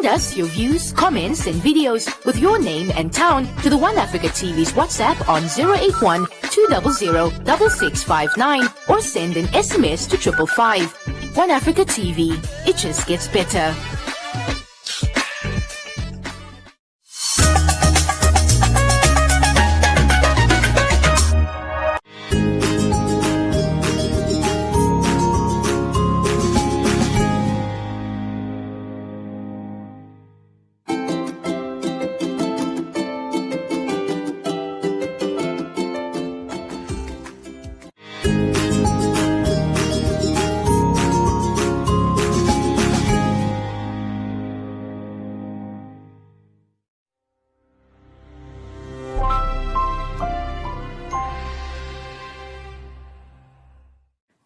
Send us your views, comments, and videos with your name and town to the One Africa TV's WhatsApp on 081 200 6659 or send an SMS to 555. One Africa TV. It just gets better.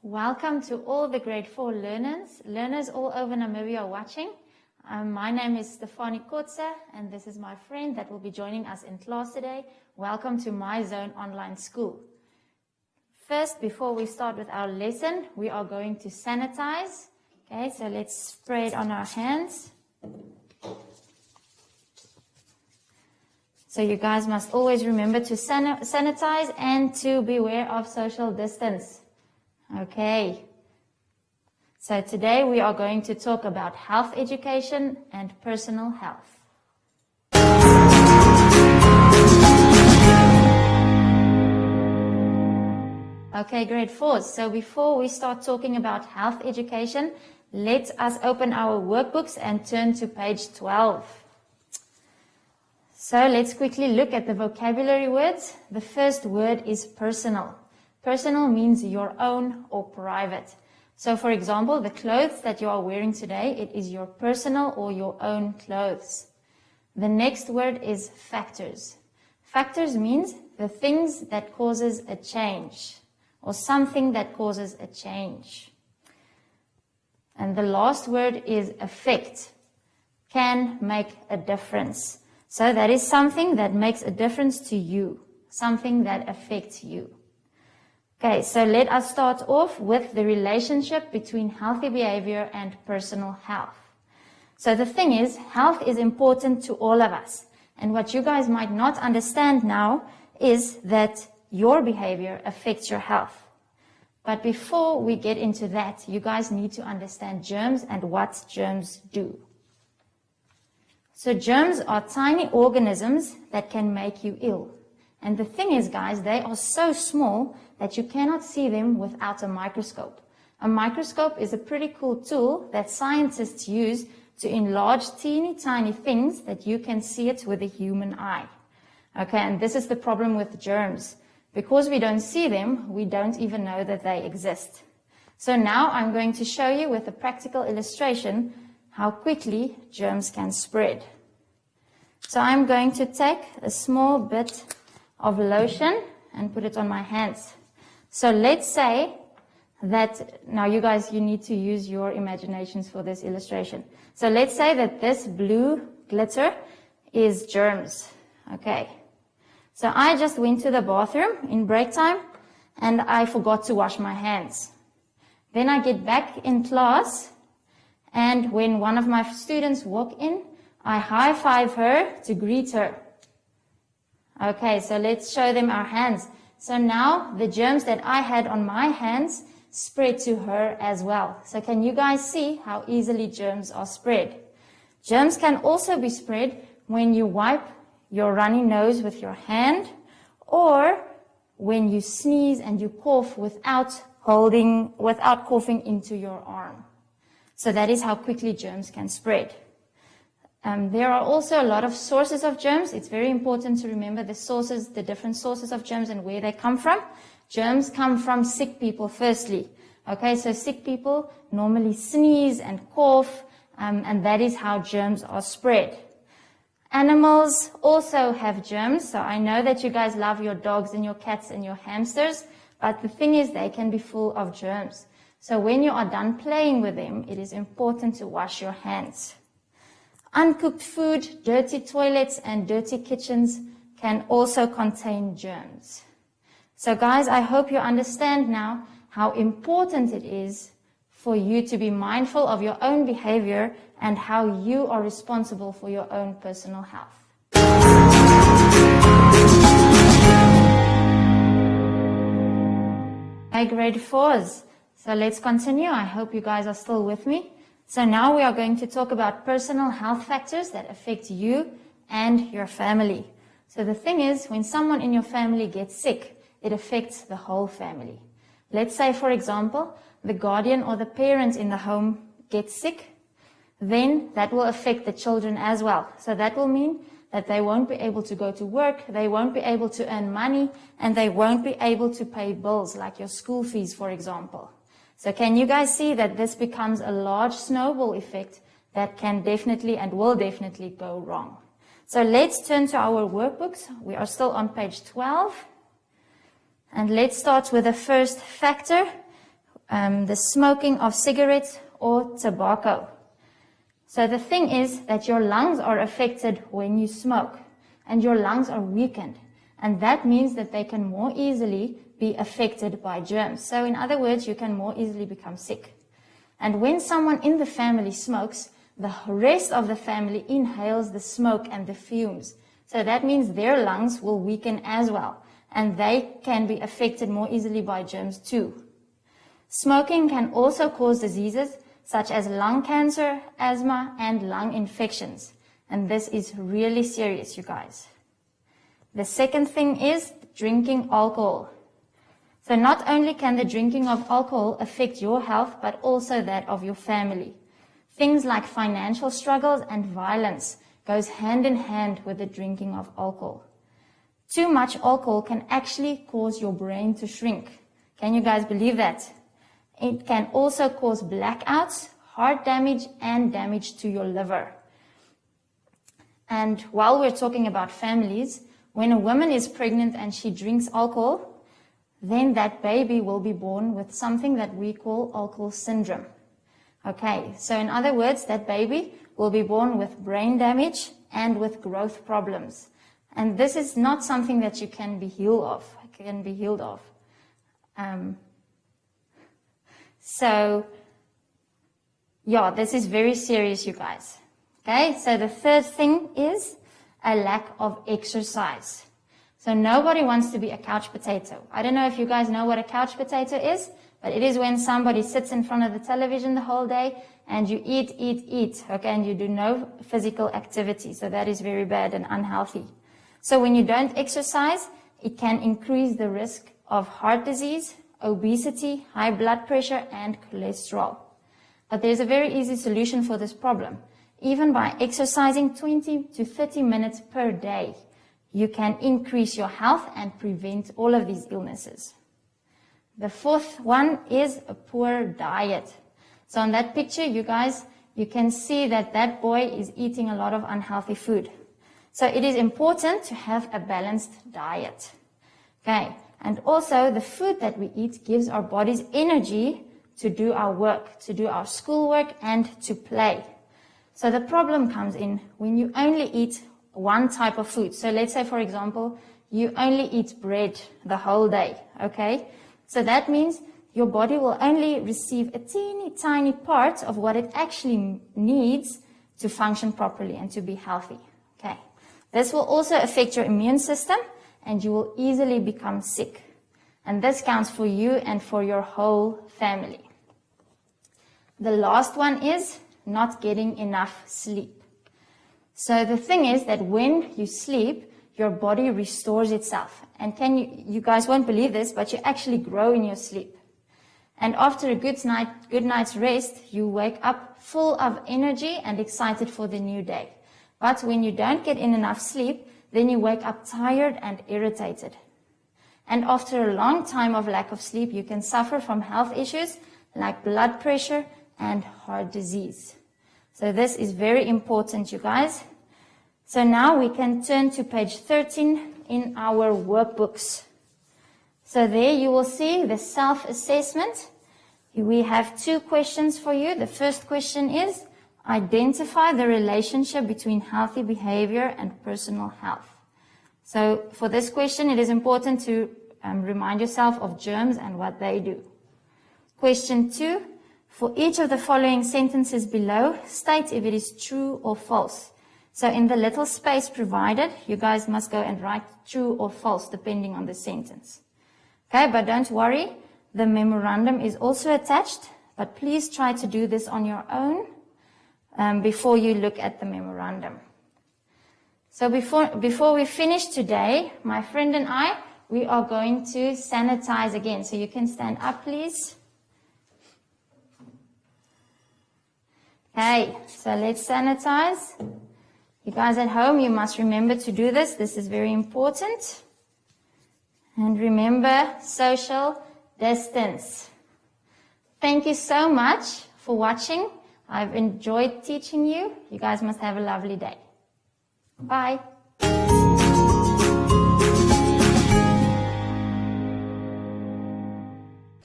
Welcome to all the grade 4 learners all over Namibia watching. My name is Stefanie Kotze, and this is my friend that will be joining us in class today. Welcome to MyZone online school. First, before we start with our lesson, we are going to sanitize. Okay, so let's spray it on our hands. So you guys must always remember to sanitize and to beware of social distance. Okay, so today we are going to talk about health education and personal health. Okay, grade 4. So before we start talking about health education, let us open our workbooks and turn to page 12. So let's quickly look at the vocabulary words. The first word is personal. Personal means your own or private. So for example, the clothes that you are wearing today, it is your personal or your own clothes. The next word is factors. Factors means the things that causes a change or something that causes a change. And the last word is affect. Can make a difference. So that is something that makes a difference to you, something that affects you. Okay, so let us start off with the relationship between healthy behavior and personal health. So the thing is, health is important to all of us. And what you guys might not understand now is that your behavior affects your health. But before we get into that, you guys need to understand germs and what germs do. So germs are tiny organisms that can make you ill. And the thing is, guys, they are so small that you cannot see them without a microscope. A microscope is a pretty cool tool that scientists use to enlarge teeny tiny things that you can see it with a human eye. Okay, and this is the problem with germs. Because we don't see them, we don't even know that they exist. So now I'm going to show you with a practical illustration how quickly germs can spread. So I'm going to take a small bit of lotion and put it on my hands. So let's say that, now you guys, you need to use your imaginations for this illustration. So let's say that this blue glitter is germs. Okay. So I just went to the bathroom in break time and I forgot to wash my hands. Then I get back in class, and when one of my students walk in, I high five her to greet her. Okay, so let's show them our hands. So now the germs that I had on my hands spread to her as well. So can you guys see how easily germs are spread? Germs can also be spread when you wipe your runny nose with your hand, or when you sneeze and you cough without coughing into your arm. So that is how quickly germs can spread. There are also a lot of sources of germs. It's very important to remember the different sources of germs and where they come from. Germs come from sick people firstly. Okay, so sick people normally sneeze and cough, and that is how germs are spread. Animals also have germs. So I know that you guys love your dogs and your cats and your hamsters, but the thing is they can be full of germs. So when you are done playing with them, it is important to wash your hands. Uncooked food, dirty toilets, and dirty kitchens can also contain germs. So guys, I hope you understand now how important it is for you to be mindful of your own behavior and how you are responsible for your own personal health. Hey, grade 4s. So let's continue. I hope you guys are still with me. So now we are going to talk about personal health factors that affect you and your family. So the thing is, when someone in your family gets sick, it affects the whole family. Let's say, for example, the guardian or the parent in the home gets sick, then that will affect the children as well. So that will mean that they won't be able to go to work, they won't be able to earn money, and they won't be able to pay bills like your school fees, for example. So can you guys see that this becomes a large snowball effect that can definitely and will definitely go wrong? So let's turn to our workbooks. We are still on page 12. And let's start with the first factor, the smoking of cigarettes or tobacco. So the thing is that your lungs are affected when you smoke, and your lungs are weakened. And that means that they can more easily be affected by germs. So in other words, you can more easily become sick. And when someone in the family smokes, the rest of the family inhales the smoke and the fumes. So that means their lungs will weaken as well, and they can be affected more easily by germs too. Smoking can also cause diseases such as lung cancer, asthma, and lung infections. And this is really serious, you guys. The second thing is drinking alcohol. So not only can the drinking of alcohol affect your health, but also that of your family. Things like financial struggles and violence goes hand in hand with the drinking of alcohol. Too much alcohol can actually cause your brain to shrink. Can you guys believe that? It can also cause blackouts, heart damage, and damage to your liver. And while we're talking about families, when a woman is pregnant and she drinks alcohol, then that baby will be born with something that we call alcohol syndrome. Okay, so in other words, that baby will be born with brain damage and with growth problems. And this is not something that you can be healed of. So, yeah, this is very serious, you guys. Okay, so the third thing is a lack of exercise. So nobody wants to be a couch potato. I don't know if you guys know what a couch potato is, but it is when somebody sits in front of the television the whole day and you eat, okay, and you do no physical activity. So that is very bad and unhealthy. So when you don't exercise, it can increase the risk of heart disease, obesity, high blood pressure, and cholesterol. But there's a very easy solution for this problem. Even by exercising 20 to 30 minutes per day, you can increase your health and prevent all of these illnesses. The fourth one is a poor diet. So on that picture, you guys, you can see that that boy is eating a lot of unhealthy food. So it is important to have a balanced diet. Okay. And also, the food that we eat gives our bodies energy to do our work, to do our schoolwork, and to play. So the problem comes in when you only eat one type of food. So let's say, for example, you only eat bread the whole day, okay? So that means your body will only receive a teeny tiny part of what it actually needs to function properly and to be healthy, okay? This will also affect your immune system, and you will easily become sick. And this counts for you and for your whole family. The last one is not getting enough sleep. So the thing is that when you sleep, your body restores itself. And you guys won't believe this, but you actually grow in your sleep. And after a good night's rest, you wake up full of energy and excited for the new day. But when you don't get in enough sleep, then you wake up tired and irritated. And after a long time of lack of sleep, you can suffer from health issues like blood pressure and heart disease. So this is very important, you guys. So now we can turn to page 13 in our workbooks. So there you will see the self-assessment. We have 2 questions for you. The first question is, identify the relationship between healthy behavior and personal health. So for this question, it is important to remind yourself of germs and what they do. Question 2, For each of the following sentences below, state if it is true or false. So in the little space provided, you guys must go and write true or false depending on the sentence. Okay, but don't worry, the memorandum is also attached, but please try to do this on your own before you look at the memorandum. So before we finish today, my friend and I, we are going to sanitize again. So you can stand up, please. Okay, so let's sanitize. You guys at home, you must remember to do this. This is very important. And remember, social distance. Thank you so much for watching. I've enjoyed teaching you. You guys must have a lovely day. Bye.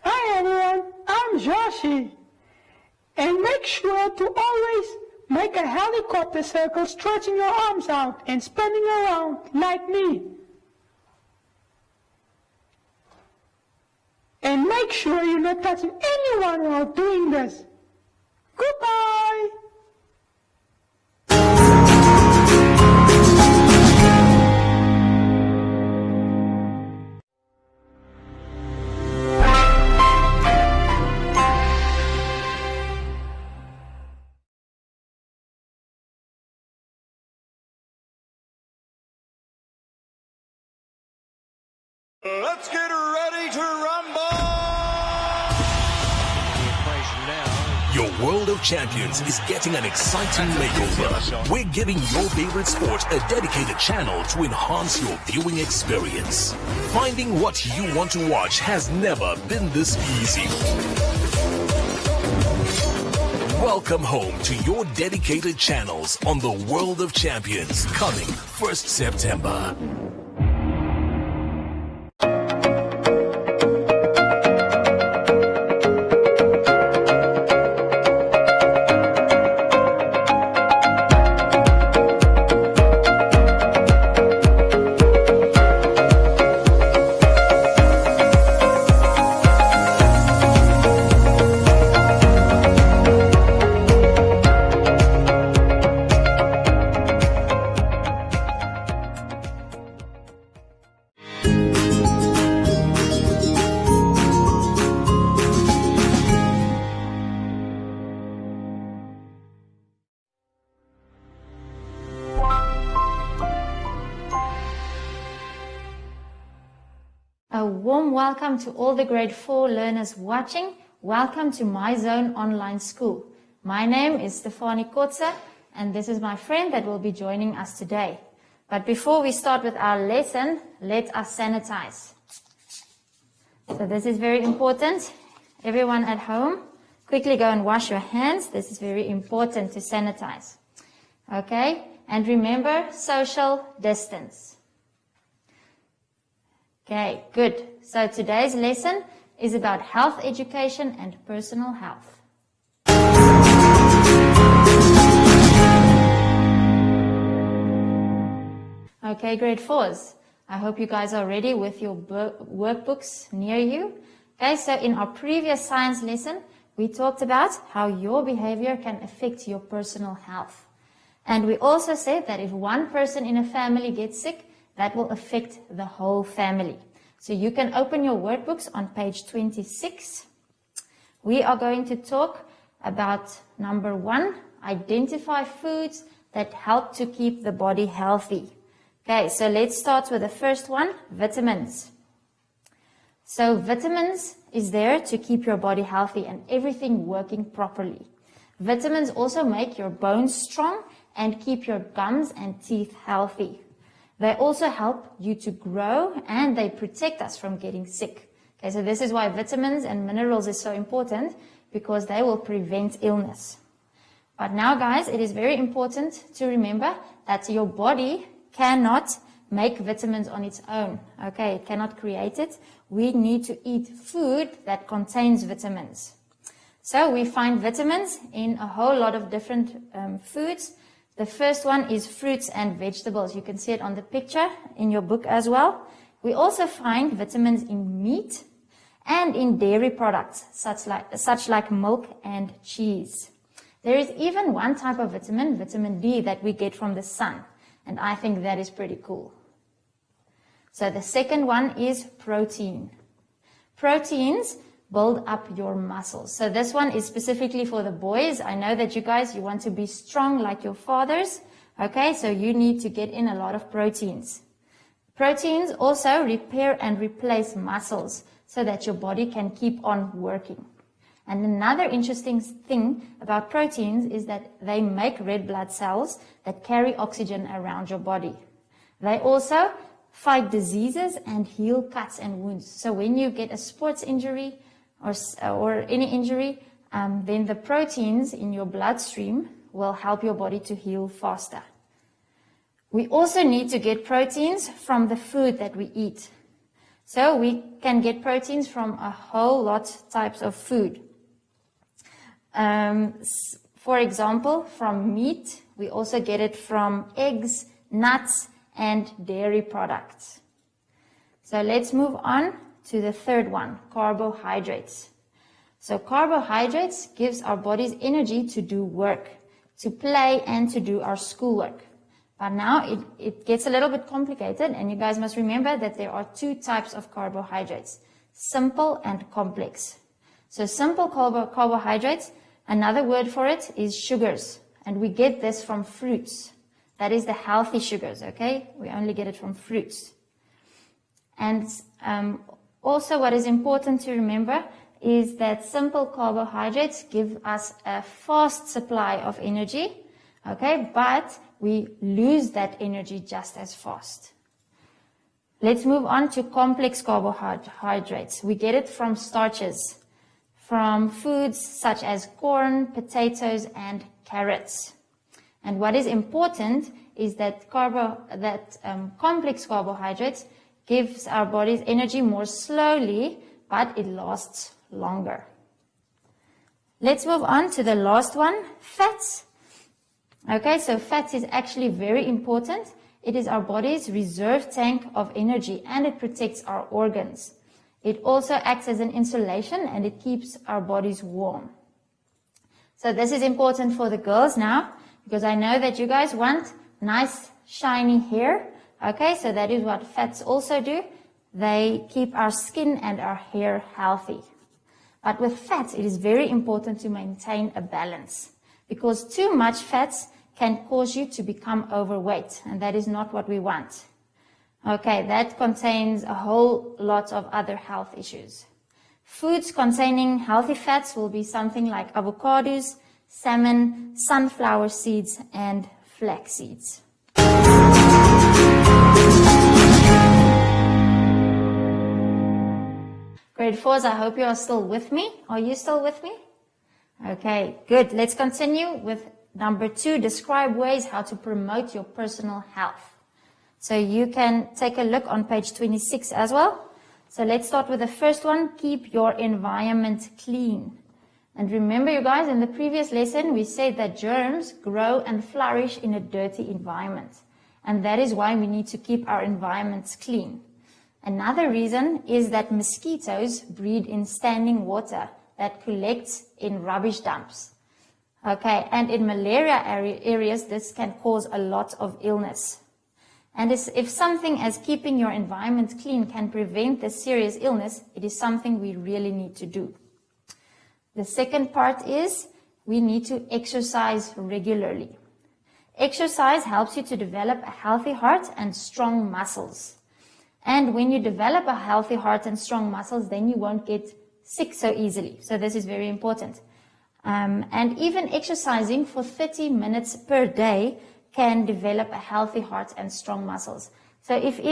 Hi everyone, I'm Joshi. And make sure to always make a helicopter circle, stretching your arms out and spinning around like me. And make sure you're not touching anyone while doing this. Goodbye. Let's get ready to rumble! Your World of Champions is getting an exciting makeover. We're giving your favorite sport a dedicated channel to enhance your viewing experience. Finding what you want to watch has never been this easy. Welcome home to your dedicated channels on the World of Champions, coming 1st September. A warm welcome to all the grade 4 learners watching. Welcome to MyZone online school. My name is Stefanie Kotze, and this is my friend that will be joining us today. But before we start with our lesson, let us sanitize. So this is very important. Everyone at home, quickly go and wash your hands. This is very important to sanitize. Okay? And remember, social distance. Okay, good. So today's lesson is about health education and personal health. Okay, grade 4s. I hope you guys are ready with your workbooks near you. Okay, so in our previous science lesson, we talked about how your behavior can affect your personal health. And we also said that if one person in a family gets sick, that will affect the whole family. So you can open your workbooks on page 26. We are going to talk about number 1, identify foods that help to keep the body healthy. Okay, so let's start with the first one, vitamins. So vitamins is there to keep your body healthy and everything working properly. Vitamins also make your bones strong and keep your gums and teeth healthy. They also help you to grow and they protect us from getting sick. Okay, so this is why vitamins and minerals is so important, because they will prevent illness. But now, guys, it is very important to remember that your body cannot make vitamins on its own. Okay, it cannot create it. We need to eat food that contains vitamins. So we find vitamins in a whole lot of different foods. The first one is fruits and vegetables. You can see it on the picture in your book as well. We also find vitamins in meat and in dairy products such like milk and cheese. There is even one type of vitamin, vitamin D, that we get from the sun, and I think that is pretty cool. So the second one is protein. Proteins build up your muscles. So this one is specifically for the boys. I know that you guys, you want to be strong like your fathers. Okay, so you need to get in a lot of proteins. Proteins also repair and replace muscles so that your body can keep on working. And another interesting thing about proteins is that they make red blood cells that carry oxygen around your body. They also fight diseases and heal cuts and wounds. So when you get a sports injury or any injury, then the proteins in your bloodstream will help your body to heal faster. We also need to get proteins from the food that we eat. So we can get proteins from a whole lot types of food. For example, from meat, we also get it from eggs, nuts, and dairy products. So let's move on to the third one, carbohydrates. So carbohydrates gives our bodies energy to do work, to play, and to do our schoolwork. But now it gets a little bit complicated, and you guys must remember that there are two types of carbohydrates, simple and complex. So simple carbohydrates, another word for it is sugars, and we get this from fruits. That is the healthy sugars, okay? We only get it from fruits. And also what is important to remember is that simple carbohydrates give us a fast supply of energy, okay? But we lose that energy just as fast. Let's move on to complex carbohydrates. We get it from starches, from foods such as corn, potatoes, and carrots. And what is important is that complex carbohydrates gives our bodies energy more slowly, but it lasts longer. Let's move on to the last one, fats. Okay, so fats is actually very important. It is our body's reserve tank of energy, and it protects our organs. It also acts as an insulation, and it keeps our bodies warm. So this is important for the girls now, because I know that you guys want nice, shiny hair. Okay, so that is what fats also do. They keep our skin and our hair healthy. But with fats, it is very important to maintain a balance, because too much fats can cause you to become overweight, and that is not what we want. Okay, that contains a whole lot of other health issues. Foods containing healthy fats will be something like avocados, salmon, sunflower seeds, and flax seeds. Grade 4s, I hope you are still with me. Are you still with me? Okay, good. Let's continue with number 2, describe ways how to promote your personal health. So you can take a look on page 26 as well. So let's start with the first one, keep your environment clean. And remember, you guys, in the previous lesson, we said that germs grow and flourish in a dirty environment. And that is why we need to keep our environments clean. Another reason is that mosquitoes breed in standing water that collects in rubbish dumps. Okay, and in malaria areas, this can cause a lot of illness. And if something as keeping your environment clean can prevent this serious illness, it is something we really need to do. The second part is we need to exercise regularly. Exercise helps you to develop a healthy heart and strong muscles. And when you develop a healthy heart and strong muscles, then you won't get sick so easily. So this is very important. And even exercising for 30 minutes per day can develop a healthy heart and strong muscles. So if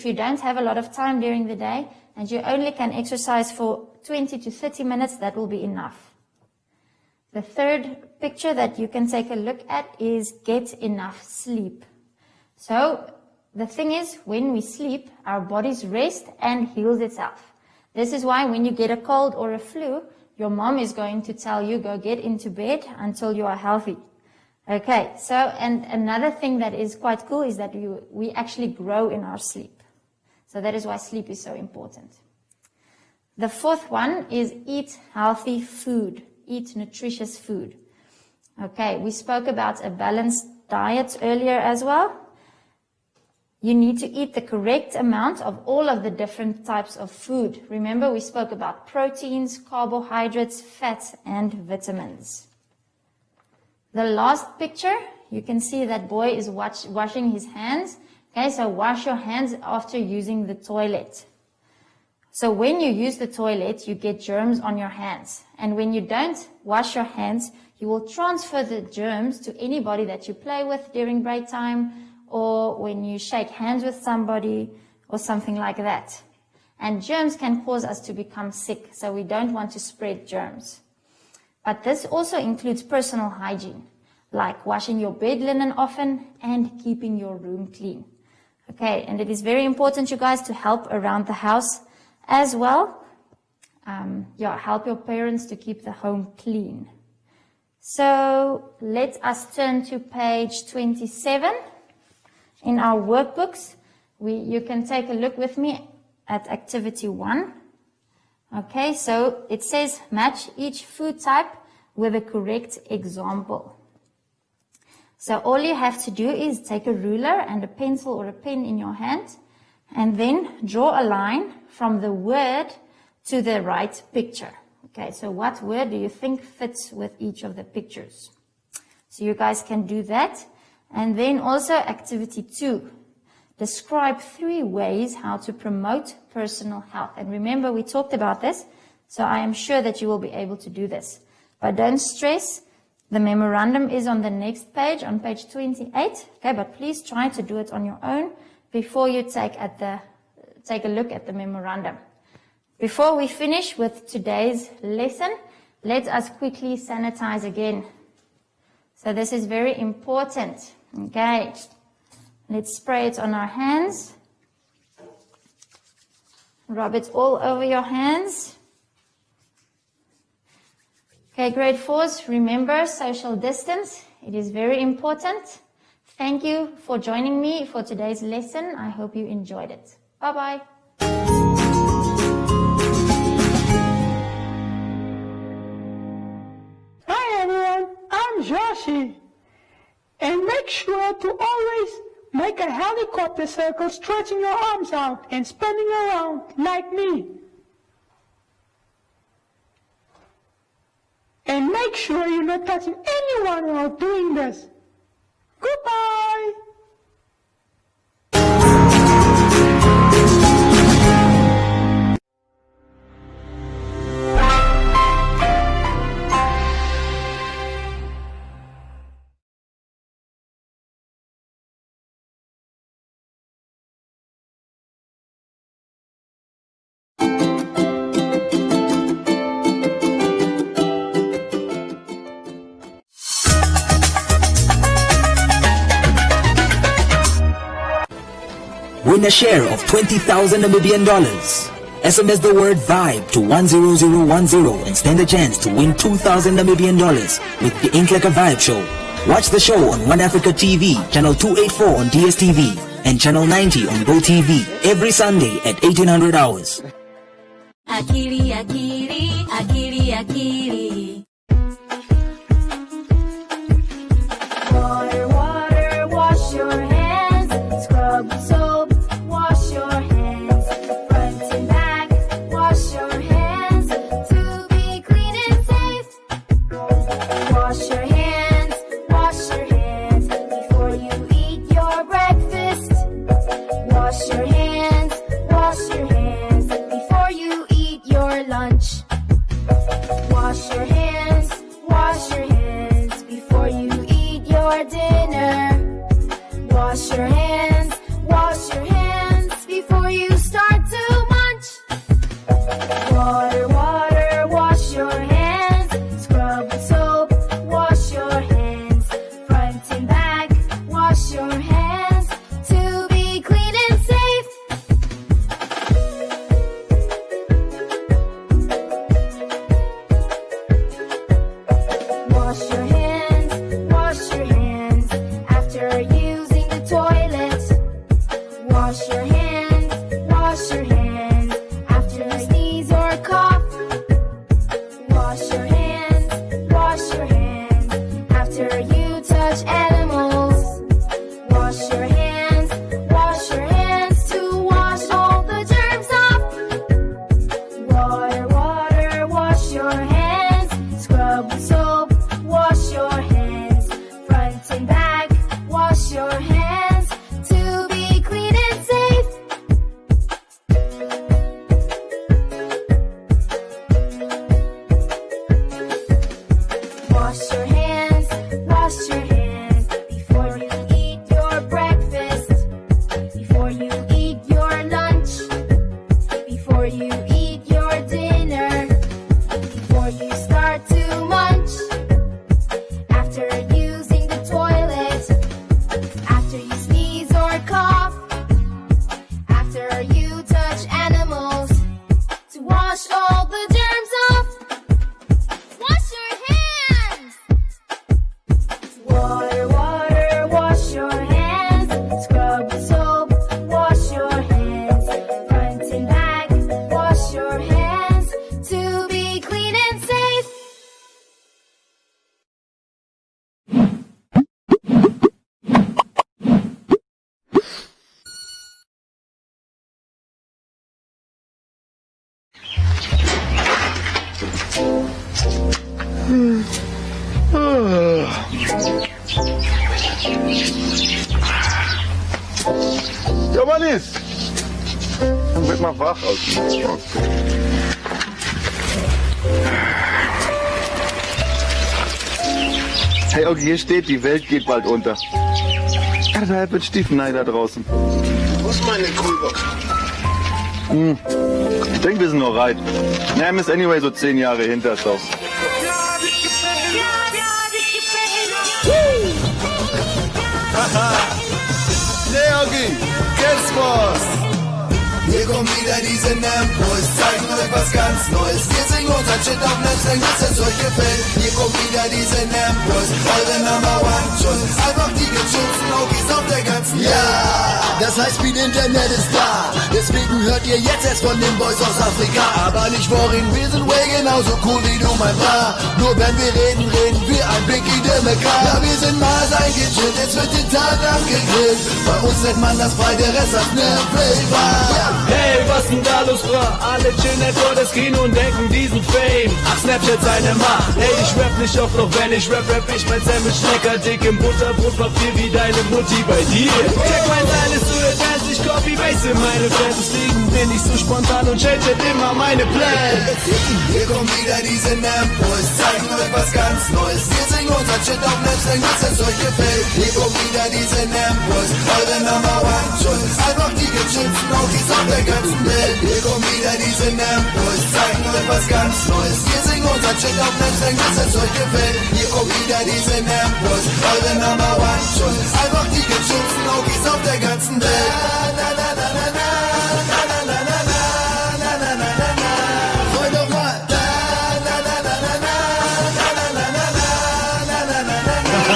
you don't have a lot of time during the day and you only can exercise for 20 to 30 minutes, that will be enough. The third picture that you can take a look at is get enough sleep. So the thing is, when we sleep, our bodies rest and heals itself. This is why when you get a cold or a flu, your mom is going to tell you, go get into bed until you are healthy. Okay, so, and another thing that is quite cool is that we actually grow in our sleep. So that is why sleep is so important. The fourth one is eat healthy food, eat nutritious food. Okay, we spoke about a balanced diet earlier as well. You need to eat the correct amount of all of the different types of food. Remember, we spoke about proteins, carbohydrates, fats, and vitamins. The last picture, you can see that boy is washing his hands. Okay, so wash your hands after using the toilet. So when you use the toilet, you get germs on your hands. And when you don't wash your hands, you will transfer the germs to anybody that you play with during break time, or when you shake hands with somebody, or something like that. And germs can cause us to become sick, so we don't want to spread germs. But this also includes personal hygiene, like washing your bed linen often and keeping your room clean. Okay, and it is very important, you guys, to help around the house as well. Help your parents to keep the home clean. So let us turn to page 27 in our workbooks. You can take a look with me at activity 1. Okay, so it says match each food type with a correct example. So all you have to do is take a ruler and a pencil or a pen in your hand, and then draw a line from the word to the right picture. Okay, so what word do you think fits with each of the pictures? So you guys can do that. And then also activity 2. Describe 3 ways how to promote personal health. And remember, we talked about this, so I am sure that you will be able to do this. But don't stress. The memorandum is on the next page, on page 28. Okay, but please try to do it on your own before you take a look at the memorandum. Before we finish with today's lesson, let us quickly sanitize again. So this is very important. Okay, let's spray it on our hands. Rub it all over your hands. Okay, grade 4s, remember social distance. It is very important. Thank you for joining me for today's lesson. I hope you enjoyed it. Bye-bye. Hi everyone, I'm Joshi. And make sure to always make a helicopter circle, stretching your arms out and spinning around like me. And make sure you're not touching anyone while doing this. Goodbye! Win a share of 20,000 Namibian dollars. SMS the word VIBE to 10010 and stand a chance to win 2,000 Namibian dollars with the Ink Like a Vibe show. Watch the show on One Africa TV, channel 284 on DSTV and channel 90 on GoTV every Sunday at 1800 hours. Akili, akili, akili, akili. Water, water, wash your hands. Scrub with soap, wash your hands. Front and back, wash your hands. To be clean and safe. Wash your hands before you eat your breakfast. Wash your hands before you eat your lunch. Wash your hands before you eat your dinner. Wash your hands before you start to munch. Water, water, wash your hands. Scrub with soap, wash your hands. Front and back, wash your hands. To be clean and safe. Wash your hands after using the toilet. Wash your hands after you sneeze or cough. Wallis! Dann wird mal wach aus. Hey, okay, hier steht, die Welt geht bald unter. Deshalb wird Stiefnei da draußen. Wo ist meine Kühlbox? Ich denke, wir sind noch right. Nam ist anyway so 10 Jahre hinter uns. Leogi, guess was? Hier kommt wieder diese Nam-Boys, zeigen euch was ganz Neues. Wir singen unser Shit auf Napster, dass es euch gefällt. Hier kommt wieder diese Nam-Boys, eure Number One Choice. Einfach die gechillten Ogis auf der ganzen Welt. Ja, das Highspeed Internet ist da. Deswegen hört ihr jetzt erst von den Boys aus Afrika. Aber nicht vorhin, wir sind way genauso cool wie du, mein Bra. Nur wenn wir reden, reden wir ein Biggie de Mekar. Ja, wir sind mal eingechillt, jetzt wird den Tag abgegrillt. Bei uns nennt man das frei, der Rest hat ne Flavor. Ja. Hey, was denn da los, bra? Alle chillen vor das Kino und denken diesen Fame. Ach, Snapchat seine Macht. Hey, ich rap nicht oft, doch wenn ich rap ich mein Sandwich lecker dick im Butterbrotpapier wie deine Mutti bei dir. Check mein Style, ist so advanced, ich copy base in meine Fans. Deswegen bin ich so spontan und change immer meine Plans. Hier kommen wieder diese Nam-Boys, zeigen euch was ganz Neues. Wir singen unser Shit auf Napster, dass es euch gefällt. Hier kommen wieder diese Nam-Boys, eure Number One Choice. Einfach die gechillten Ogis auf der ganzen Welt. Hier kommen wieder diese Nam-Boys, zeigen euch was ganz Neues. Wir singen unser Shit auf Napster, dass es euch gefällt. Hier kommen wieder diese Nam-Boys, eure Number One Choice. Einfach die gechillten Ogis auf der ganzen Welt. Na, na, na, na, na, na, na, na, na, na, na, na, na, na. Freut doch mal. Na, na, na, na, na, na, na, na, na, na, na, na, na, na.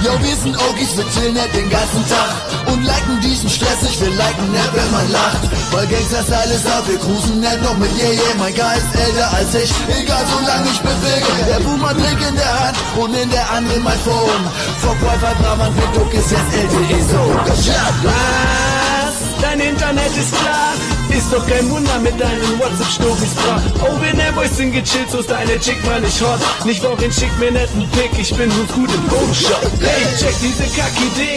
Yo, wir sind Ogis, wir chillen nicht den ganzen Tag und liken diesen Stress nicht, wir liken nicht, wenn man lacht. Weil Gangster-Style ist ab, wir cruisen nicht noch mit mein Geist älter als ich, egal solange ich bewege. Der Boomer Drink in der Hand und in der anderen mein Phone. Fuck Wi-Fi, Brahman, Produkt ist jetzt LTE so. Was? Dein Internet ist klar? Ist doch kein Wunder mit deinen WhatsApp-Stories, bra. Oh, wenn der Boys sind gechillt, so ist deine Chick mal nicht hot. Nicht vorhin, schick mir netten Pick, ich bin so gut im Photoshop. Hey, check diese Kack-Idee.